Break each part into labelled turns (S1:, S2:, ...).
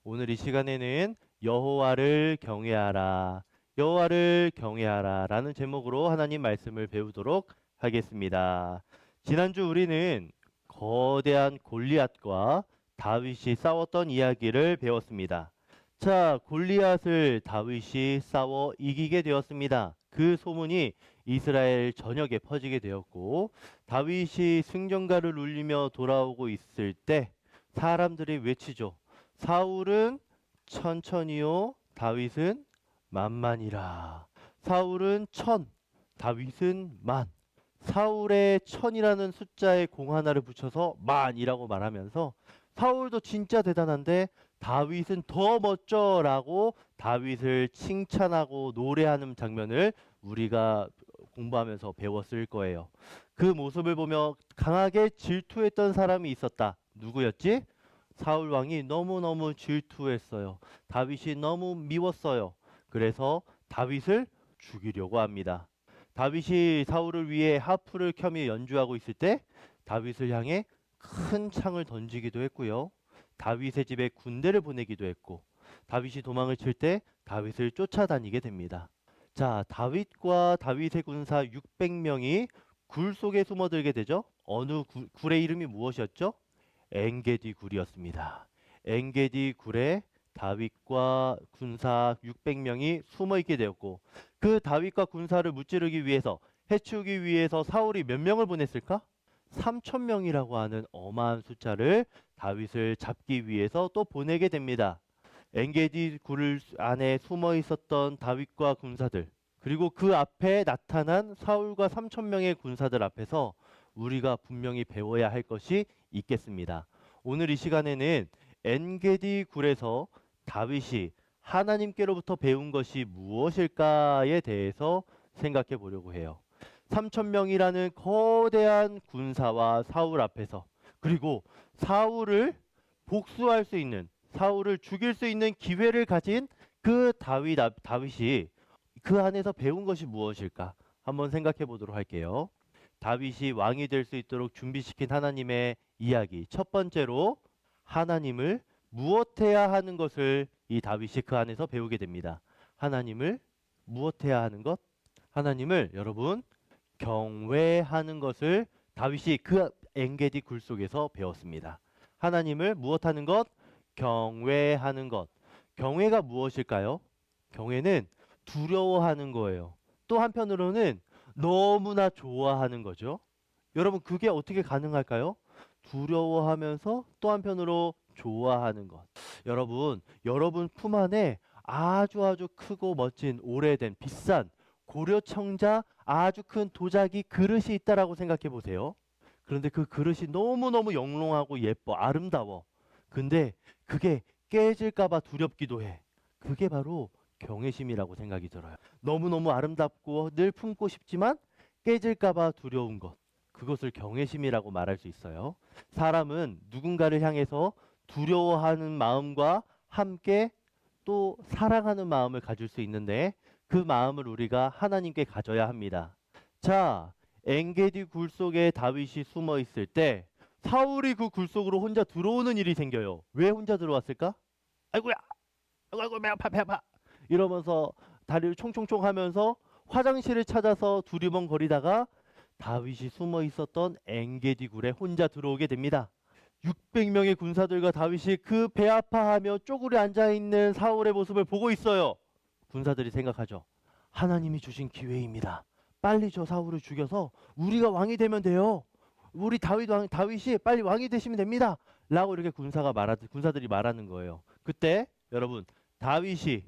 S1: 오늘 이 시간에는 여호와를 경외하라, 여호와를 경외하라 라는 제목으로 하나님 말씀을 배우도록 하겠습니다. 지난주 우리는 거대한 골리앗과 다윗이 싸웠던 이야기를 배웠습니다. 자, 골리앗을 다윗이 싸워 이기게 되었습니다. 그 소문이 이스라엘 전역에 퍼지게 되었고, 다윗이 승전가를 울리며 돌아오고 있을 때 사람들이 외치죠. 사울은 천천히요, 다윗은 만만이라. 사울은 천, 다윗은 만. 사울의 천이라는 숫자에 공 하나를 붙여서 만이라고 말하면서 사울도 진짜 대단한데 다윗은 더 멋져라고 다윗을 칭찬하고 노래하는 장면을 우리가 공부하면서 배웠을 거예요. 그 모습을 보며 강하게 질투했던 사람이 있었다. 누구였지? 사울 왕이 너무너무 질투했어요. 다윗이 너무 미웠어요. 그래서 다윗을 죽이려고 합니다. 다윗이 사울을 위해 하프를 켜며 연주하고 있을 때 다윗을 향해 큰 창을 던지기도 했고요. 다윗의 집에 군대를 보내기도 했고, 다윗이 도망을 칠 때 다윗을 쫓아다니게 됩니다. 자, 다윗과 다윗의 군사 600명이 굴 속에 숨어들게 되죠. 어느 굴의 이름이 무엇이었죠? 엔게디 굴이었습니다. 엔게디 굴에 다윗과 군사 600명이 숨어 있게 되었고, 그 다윗과 군사를 무찌르기 위해서, 해치우기 위해서 사울이 몇 명을 보냈을까? 3,000명이라고 하는 어마한 숫자를 다윗을 잡기 위해서 또 보내게 됩니다. 엔게디 굴 안에 숨어 있었던 다윗과 군사들, 그리고 그 앞에 나타난 사울과 3,000명의 군사들 앞에서 우리가 분명히 배워야 할 것이 있겠습니다. 오늘 이 시간에는 엔게디 굴에서 다윗이 하나님께로부터 배운 것이 무엇일까에 대해서 생각해 보려고 해요. 3,000명이라는 거대한 군사와 사울 앞에서, 그리고 사울을 복수할 수 있는, 사울을 죽일 수 있는 기회를 가진 그 다윗이 그 안에서 배운 것이 무엇일까? 한번 생각해 보도록 할게요. 다윗이 왕이 될 수 있도록 준비시킨 하나님의 이야기. 첫 번째로 하나님을 무엇해야 하는 것을 이 다윗이 그 안에서 배우게 됩니다. 하나님을 무엇해야 하는 것? 하나님을 여러분 경외하는 것을 다윗이 그 엔게디 굴 속에서 배웠습니다. 하나님을 무엇하는 것? 경외하는 것. 경외가 무엇일까요? 경외는 두려워하는 거예요. 또 한편으로는 너무나 좋아하는 거죠. 여러분, 그게 어떻게 가능할까요? 두려워하면서 또 한편으로 좋아하는 것. 여러분 품 안에 아주 크고 멋진 오래된 비싼 고려청자 아주 큰 도자기 그릇이 있다라고 생각해 보세요. 그런데 그 그릇이 너무너무 영롱하고 예뻐, 아름다워. 근데 그게 깨질까봐 두렵기도 해. 그게 바로 경외심이라고 생각이 들어요. 너무너무 아름답고 늘 품고 싶지만 깨질까봐 두려운 것. 그것을 경외심이라고 말할 수 있어요. 사람은 누군가를 향해서 두려워하는 마음과 함께 또 사랑하는 마음을 가질 수 있는데 그 마음을 우리가 하나님께 가져야 합니다. 자, 엔게디 굴 속에 다윗이 숨어 있을 때 사울이 그 굴 속으로 혼자 들어오는 일이 생겨요. 왜 혼자 들어왔을까? 아이고야, 아이고 배 아파 배 아파 이러면서 다리를 총총총 하면서 화장실을 찾아서 두리번거리다가 다윗이 숨어 있었던 엔게디 굴에 혼자 들어오게 됩니다. 600명의 군사들과 다윗이 그 배 아파하며 쪼그려 앉아있는 사울의 모습을 보고 있어요. 군사들이 생각하죠. 하나님이 주신 기회입니다. 빨리 저 사울을 죽여서 우리가 왕이 되면 돼요. 우리 다윗이 빨리 왕이 되시면 됩니다. 라고 이렇게 군사들이 말하는 거예요. 그때 여러분, 다윗이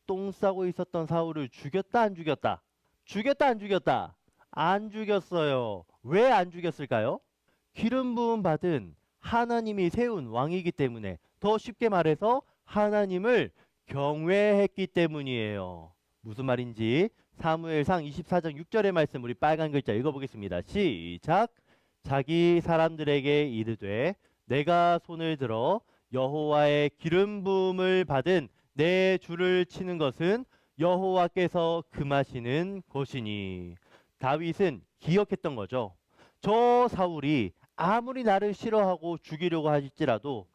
S1: 똥 싸고 있었던 사울을 죽였다 안 죽였다? 죽였다 안 죽였다? 안 죽였어요. 왜 안 죽였을까요? 기름 부음 받은 하나님이 세운 왕이기 때문에, 더 쉽게 말해서 하나님을 경외했기 때문이에요. 무슨 말인지 사무엘상 24장 6절의 말씀 우리 빨간 글자 읽어보겠습니다. 시작. 자기 사람들에게 이르되 내가 손을 들어 여호와의 기름 부음을 받은 내 주를 치는 것은 여호와께서 금하시는 것이니. 다윗은 기억했던 거죠. 저 사울이 아무리 나를 싫어하고 죽이려고 할지라도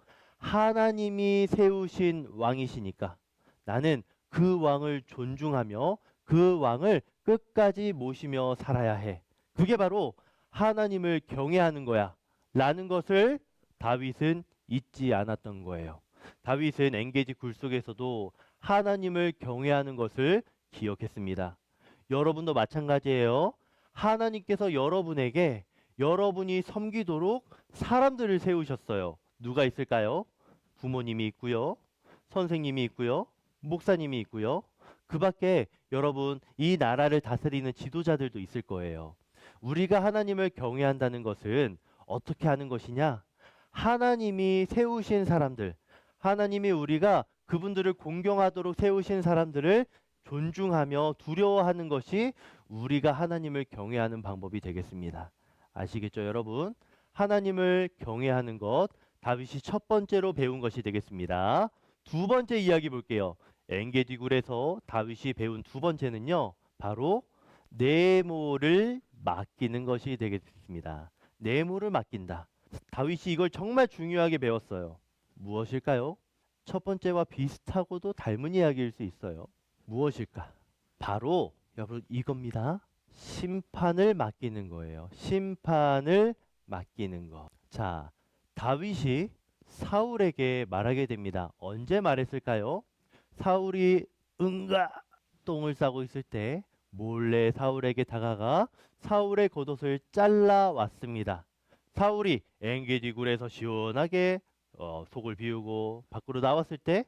S1: 하나님이 세우신 왕이시니까 나는 그 왕을 존중하며 그 왕을 끝까지 모시며 살아야 해. 그게 바로 하나님을 경외하는 거야. 라는 것을 다윗은 잊지 않았던 거예요. 다윗은 엔게디 굴 속에서도 하나님을 경외하는 것을 기억했습니다. 여러분도 마찬가지예요. 하나님께서 여러분에게 여러분이 섬기도록 사람들을 세우셨어요. 누가 있을까요? 부모님이 있고요. 선생님이 있고요. 목사님이 있고요. 그 밖에 여러분 이 나라를 다스리는 지도자들도 있을 거예요. 우리가 하나님을 경외한다는 것은 어떻게 하는 것이냐? 하나님이 세우신 사람들, 하나님이 우리가 그분들을 공경하도록 세우신 사람들을 존중하며 두려워하는 것이 우리가 하나님을 경외하는 방법이 되겠습니다. 아시겠죠, 여러분? 하나님을 경외하는 것, 다윗이 첫 번째로 배운 것이 되겠습니다. 두 번째 이야기 볼게요. 엔게디 굴에서 다윗이 배운 두 번째는요, 바로 내모를 맡기는 것이 되겠습니다. 내모를 맡긴다. 다윗이 이걸 정말 중요하게 배웠어요. 무엇일까요? 첫 번째와 비슷하고도 닮은 이야기일 수 있어요. 무엇일까? 바로 여러분 이겁니다. 심판을 맡기는 거예요. 심판을 맡기는 것. 자, 다윗이 사울에게 말하게 됩니다. 언제 말했을까요? 사울이 응가 똥을 싸고 있을 때 몰래 사울에게 다가가 사울의 겉옷을 잘라 왔습니다. 사울이 엔게디 굴에서 시원하게 속을 비우고 밖으로 나왔을 때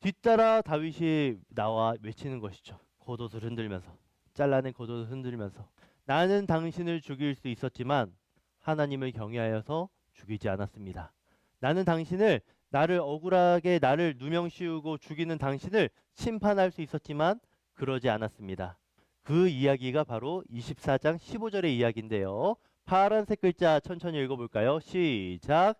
S1: 뒤따라 다윗이 나와 외치는 것이죠. 겉옷을 흔들면서, 잘라낸 겉옷을 흔들면서, 나는 당신을 죽일 수 있었지만 하나님을 경외하여서 죽이지 않았습니다. 나는 당신을, 나를 억울하게 나를 누명 씌우고 죽이는 당신을 심판할 수 있었지만 그러지 않았습니다. 그 이야기가 바로 24장 15절의 이야기인데요. 파란색 글자 천천히 읽어볼까요? 시작.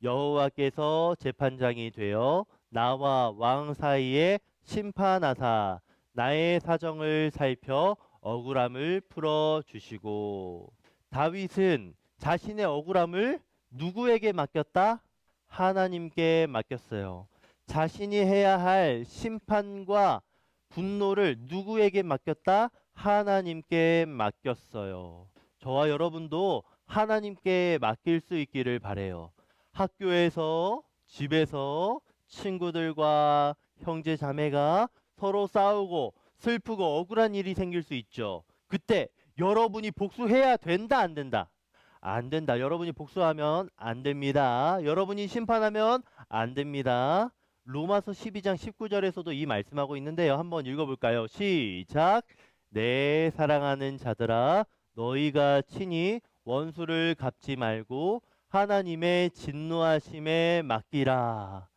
S1: 여호와께서 재판장이 되어 나와 왕 사이에 심판하사 나의 사정을 살펴 억울함을 풀어주시고. 다윗은 자신의 억울함을 누구에게 맡겼다? 하나님께 맡겼어요. 자신이 해야 할 심판과 분노를 누구에게 맡겼다? 하나님께 맡겼어요. 저와 여러분도 하나님께 맡길 수 있기를 바래요. 학교에서, 집에서 친구들과 형제 자매가 서로 싸우고 슬프고 억울한 일이 생길 수 있죠. 그때 여러분이 복수해야 된다, 안 된다? 안 된다. 여러분이 복수하면 안 됩니다. 여러분이 심판하면 안 됩니다. 로마서 12장 19절에서도 이 말씀하고 있는데요. 한번 읽어볼까요? 시작. 내 사랑하는 자들아, 너희가 친히 원수를 갚지 말고 하나님의 진노하심에 맡기라.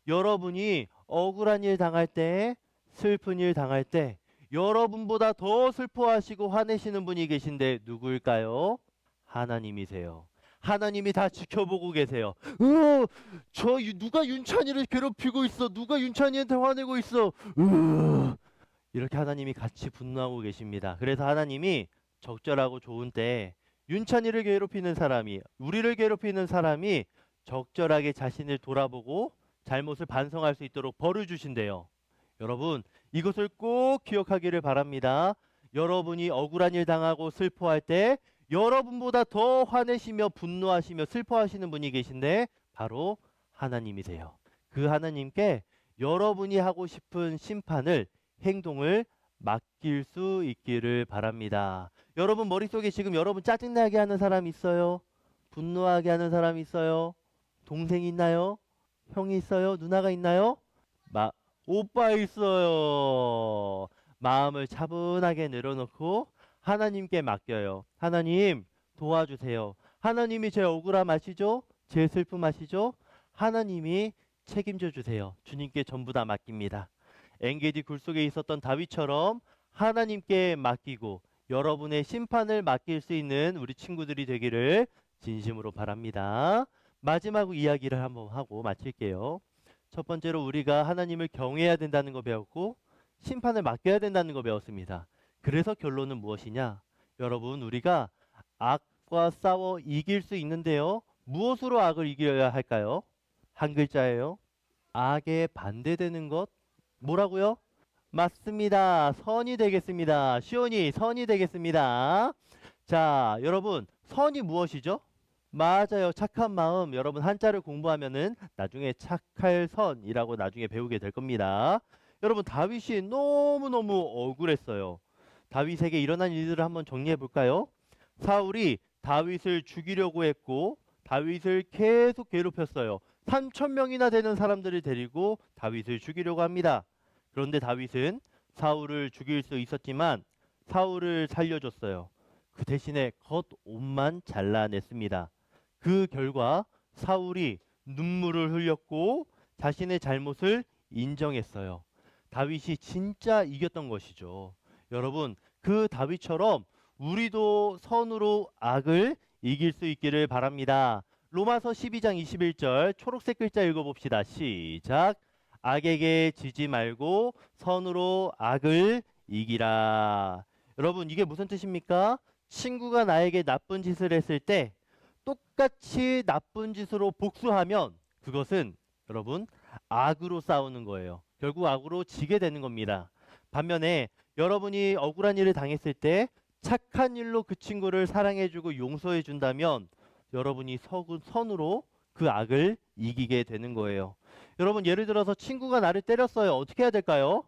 S1: 여러분이 억울한 일 당할 때, 슬픈 일 당할 때 여러분보다 더 슬퍼하시고 화내시는 분이 계신데 누구일까요? 하나님이세요. 하나님이 다 지켜보고 계세요. 누가 윤찬이를 괴롭히고 있어? 누가 윤찬이한테 화내고 있어? 이렇게 하나님이 같이 분노하고 계십니다. 그래서 하나님이 적절하고 좋은 때 윤찬이를 괴롭히는 사람이, 우리를 괴롭히는 사람이 적절하게 자신을 돌아보고 잘못을 반성할 수 있도록 벌을 주신대요. 여러분, 이것을 꼭 기억하기를 바랍니다. 여러분이 억울한 일 당하고 슬퍼할 때 여러분보다 더 화내시며 분노하시며 슬퍼하시는 분이 계신데 바로 하나님이세요. 그 하나님께 여러분이 하고 싶은 심판을, 행동을 맡길 수 있기를 바랍니다. 여러분 머릿속에 지금 여러분 짜증나게 하는 사람 있어요? 분노하게 하는 사람 있어요? 동생 있나요? 형이 있어요? 누나가 있나요? 오빠 있어요. 마음을 차분하게 내려놓고 하나님께 맡겨요. 하나님 도와주세요. 하나님이 제 억울함 아시죠? 제 슬픔 아시죠? 하나님이 책임져 주세요. 주님께 전부 다 맡깁니다. 엔게디 굴 속에 있었던 다윗처럼 하나님께 맡기고 여러분의 심판을 맡길 수 있는 우리 친구들이 되기를 진심으로 바랍니다. 마지막 이야기를 한번 하고 마칠게요. 첫 번째로 우리가 하나님을 경외해야 된다는 거 배웠고 심판을 맡겨야 된다는 거 배웠습니다. 그래서 결론은 무엇이냐? 여러분, 우리가 악과 싸워 이길 수 있는데요. 무엇으로 악을 이겨야 할까요? 한 글자예요. 악에 반대되는 것 뭐라고요? 맞습니다. 선이 되겠습니다. 시온이 선이 되겠습니다. 자, 여러분 선이 무엇이죠? 맞아요. 착한 마음. 여러분 한자를 공부하면은 나중에 착할 선이라고 나중에 배우게 될 겁니다. 여러분 다윗이 너무너무 억울했어요. 다윗에게 일어난 일들을 한번 정리해 볼까요? 사울이 다윗을 죽이려고 했고 다윗을 계속 괴롭혔어요. 3천 명이나 되는 사람들을 데리고 다윗을 죽이려고 합니다. 그런데 다윗은 사울을 죽일 수 있었지만 사울을 살려줬어요. 그 대신에 겉옷만 잘라냈습니다. 그 결과 사울이 눈물을 흘렸고 자신의 잘못을 인정했어요. 다윗이 진짜 이겼던 것이죠. 여러분, 그 다윗처럼 우리도 선으로 악을 이길 수 있기를 바랍니다. 로마서 12장 21절 초록색 글자 읽어봅시다. 시작. 악에게 지지 말고 선으로 악을 이기라. 여러분, 이게 무슨 뜻입니까? 친구가 나에게 나쁜 짓을 했을 때 똑같이 나쁜 짓으로 복수하면 그것은 여러분 악으로 싸우는 거예요. 결국 악으로 지게 되는 겁니다. 반면에 여러분이 억울한 일을 당했을 때 착한 일로 그 친구를 사랑해주고 용서해준다면 여러분이 선으로 그 악을 이기게 되는 거예요. 여러분 예를 들어서 친구가 나를 때렸어요. 어떻게 해야 될까요?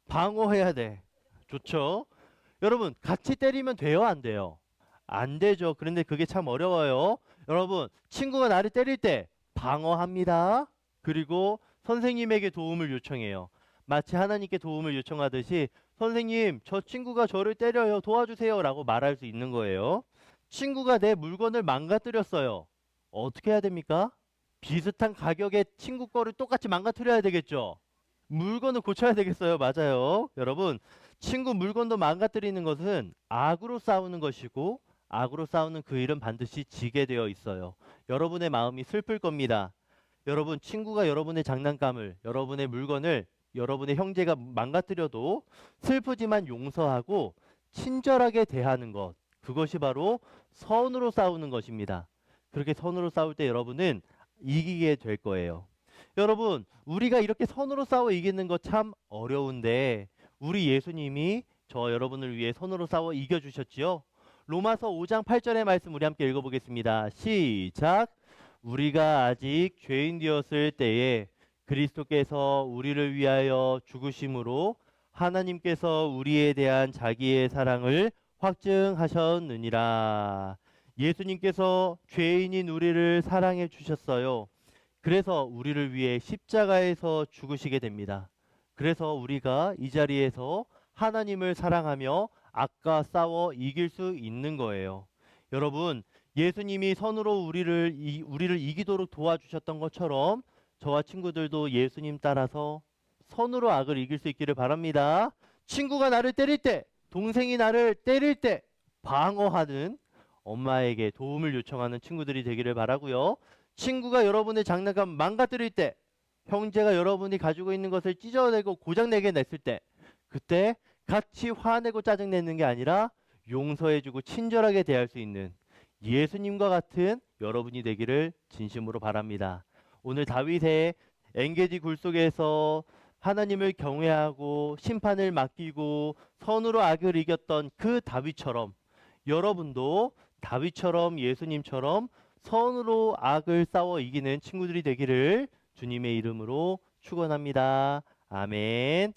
S1: 방어해야 돼. 좋죠? 여러분 같이 때리면 돼요? 안 돼요? 안 되죠. 그런데 그게 참 어려워요. 여러분 친구가 나를 때릴 때 방어합니다. 그리고 선생님에게 도움을 요청해요. 마치 하나님께 도움을 요청하듯이 선생님 저 친구가 저를 때려요. 도와주세요 라고 말할 수 있는 거예요. 친구가 내 물건을 망가뜨렸어요. 어떻게 해야 됩니까? 비슷한 가격의 친구 거를 똑같이 망가뜨려야 되겠죠. 물건을 고쳐야 되겠어요. 맞아요. 여러분 친구 물건도 망가뜨리는 것은 악으로 싸우는 것이고 악으로 싸우는 그 일은 반드시 지게 되어 있어요. 여러분의 마음이 슬플 겁니다. 여러분 친구가 여러분의 장난감을 여러분의 물건을 여러분의 형제가 망가뜨려도 슬프지만 용서하고 친절하게 대하는 것 그것이 바로 선으로 싸우는 것입니다. 그렇게 선으로 싸울 때 여러분은 이기게 될 거예요. 여러분 우리가 이렇게 선으로 싸워 이기는 것 참 어려운데 우리 예수님이 저 여러분을 위해 선으로 싸워 이겨주셨지요. 로마서 5장 8절의 말씀 우리 함께 읽어보겠습니다. 시작. 우리가 아직 죄인 되었을 때에 그리스도께서 우리를 위하여 죽으심으로 하나님께서 우리에 대한 자기의 사랑을 확증하셨느니라. 예수님께서 죄인인 우리를 사랑해 주셨어요. 그래서 우리를 위해 십자가에서 죽으시게 됩니다. 그래서 우리가 이 자리에서 하나님을 사랑하며 악과 싸워 이길 수 있는 거예요. 여러분, 예수님이 선으로 우리를 이기도록 도와주셨던 것처럼 저와 친구들도 예수님 따라서 선으로 악을 이길 수 있기를 바랍니다. 친구가 나를 때릴 때, 동생이 나를 때릴 때 방어하는 엄마에게 도움을 요청하는 친구들이 되기를 바라고요. 친구가 여러분의 장난감 망가뜨릴 때, 형제가 여러분이 가지고 있는 것을 찢어내고 고장내게 냈을 때, 그때 같이 화내고 짜증내는 게 아니라 용서해주고 친절하게 대할 수 있는 예수님과 같은 여러분이 되기를 진심으로 바랍니다. 오늘 다윗의 엔게디 굴 속에서 하나님을 경외하고 심판을 맡기고 선으로 악을 이겼던 그 다윗처럼 여러분도 다윗처럼 예수님처럼 선으로 악을 싸워 이기는 친구들이 되기를 주님의 이름으로 축원합니다. 아멘.